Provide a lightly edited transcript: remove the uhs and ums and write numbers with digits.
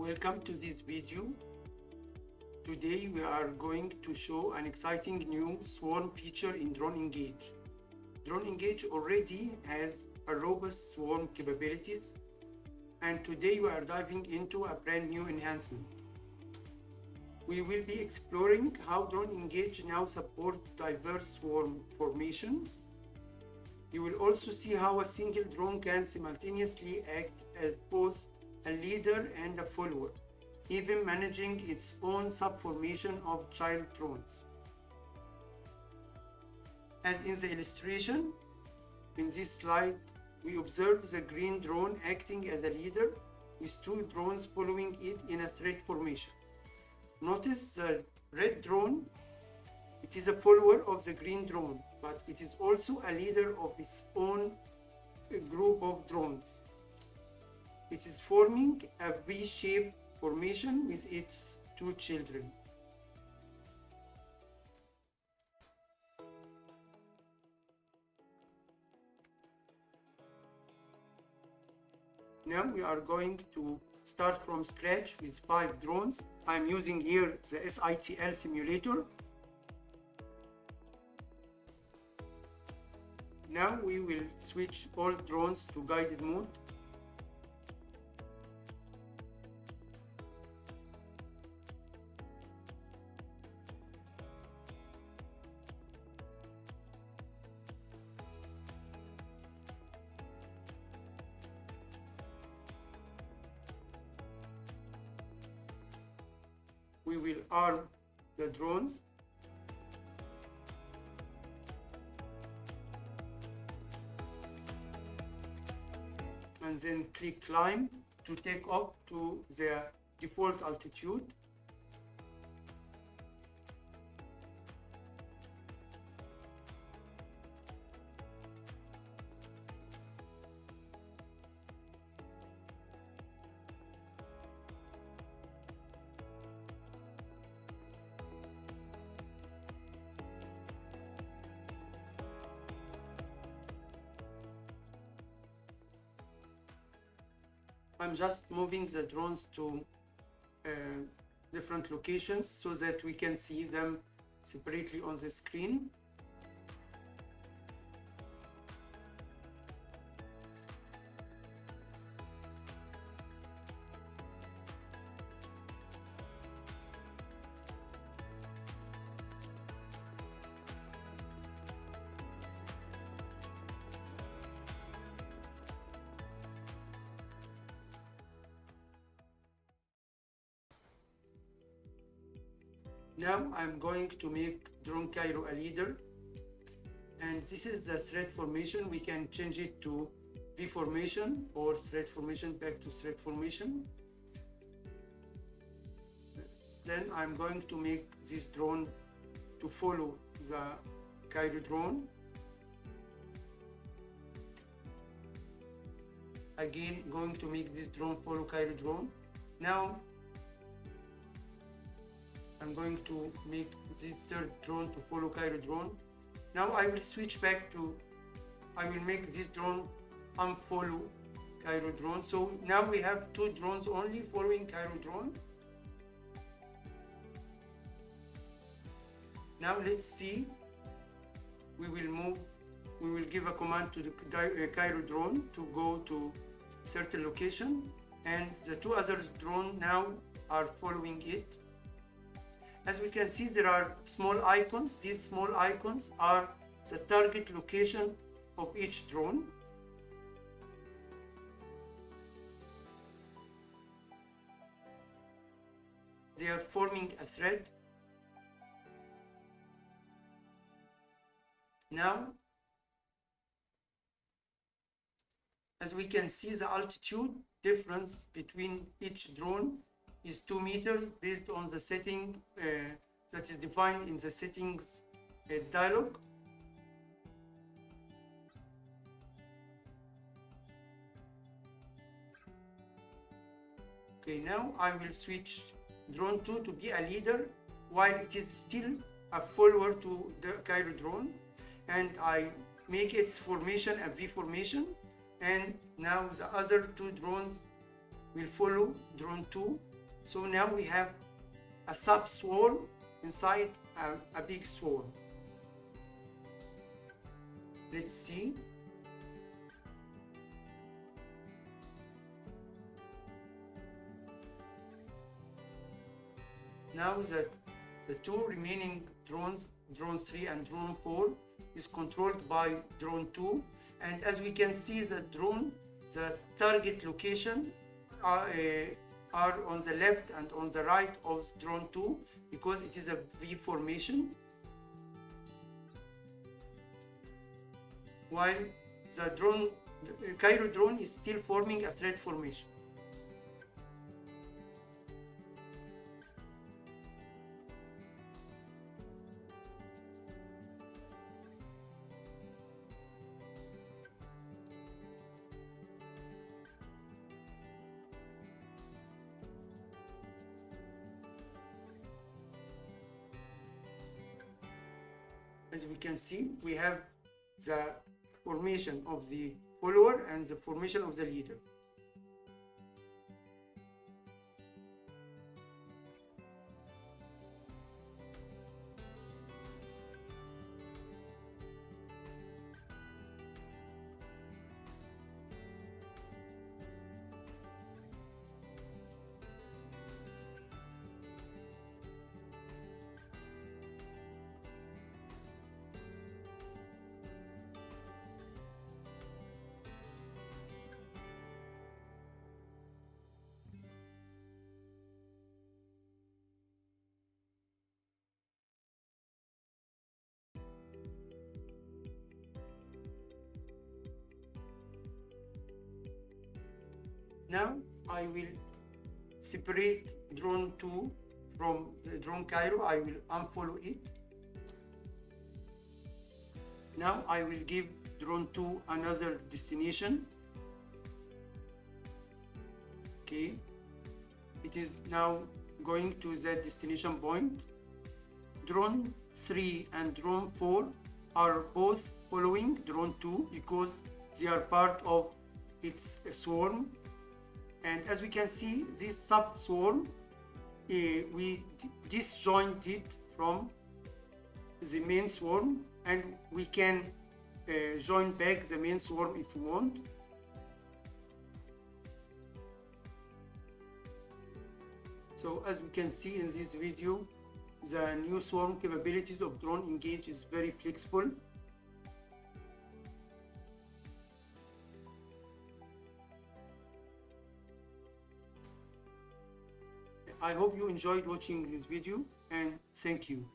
Welcome to this video. Today we are going to show an exciting new swarm feature in DroneEngage. DroneEngage already has a robust swarm capabilities, and today we are diving into a brand new enhancement. We will be exploring how DroneEngage now supports diverse swarm formations. You will also see how a single drone can simultaneously act as both a leader and a follower, even managing its own subformation of child drones. As in the illustration, in this slide, we observe the green drone acting as a leader with two drones following it in a thread formation. Notice the red drone. It is a follower of the green drone, but it is also a leader of its own group of drones. It is forming a V-shaped formation with its two children. Now we are going to start from scratch with 5 drones. I'm using here the SITL simulator. Now we will switch all drones to guided mode. We will arm the drones. And then click climb to take off to the default altitude. I'm just moving the drones to different locations so that we can see them separately on the screen. Now I'm going to make drone Cairo a leader, and this is the thread formation. We can change it to V formation or thread formation back to thread formation. Then I'm going to make this drone to follow the Cairo drone. Again, going to make this drone follow Cairo drone. Now I'm going to make this third drone to follow Cairo drone. Now I will switch back to, I will make this drone unfollow Cairo drone. So now we have 2 drones only following Cairo drone. Now let's see, we will give a command to the Cairo drone to go to certain location, and the 2 other drones now are following it. As we can see, there are small icons. These small icons are the target location of each drone. They are forming a thread. Now, as we can see, the altitude difference between each drone is 2 meters based on the setting that is defined in the settings dialog. Okay, now I will switch drone 2 to be a leader while it is still a follower to the Cairo drone, and I make its formation a V formation, and now the other 2 drones will follow drone 2 So now we have a sub swarm inside a big swarm. Let's see. Now the two remaining drones, drone 3 and drone 4, is controlled by drone 2. And as we can see, the target location are on the left and on the right of drone 2 because it is a V formation, while the Cairo drone is still forming a thread formation. As we can see, we have the formation of the follower and the formation of the leader. Now I will separate drone 2 from the drone Cairo. I will unfollow it. Now I will give drone 2 another destination. Okay, it is now going to the destination point. Drone 3 and drone 4 are both following drone 2 because they are part of its swarm. And as we can see, this sub swarm, we disjoint it from the main swarm, and we can join back the main swarm if we want. So as we can see in this video, the new swarm capabilities of DroneEngage is very flexible. I hope you enjoyed watching this video, and thank you.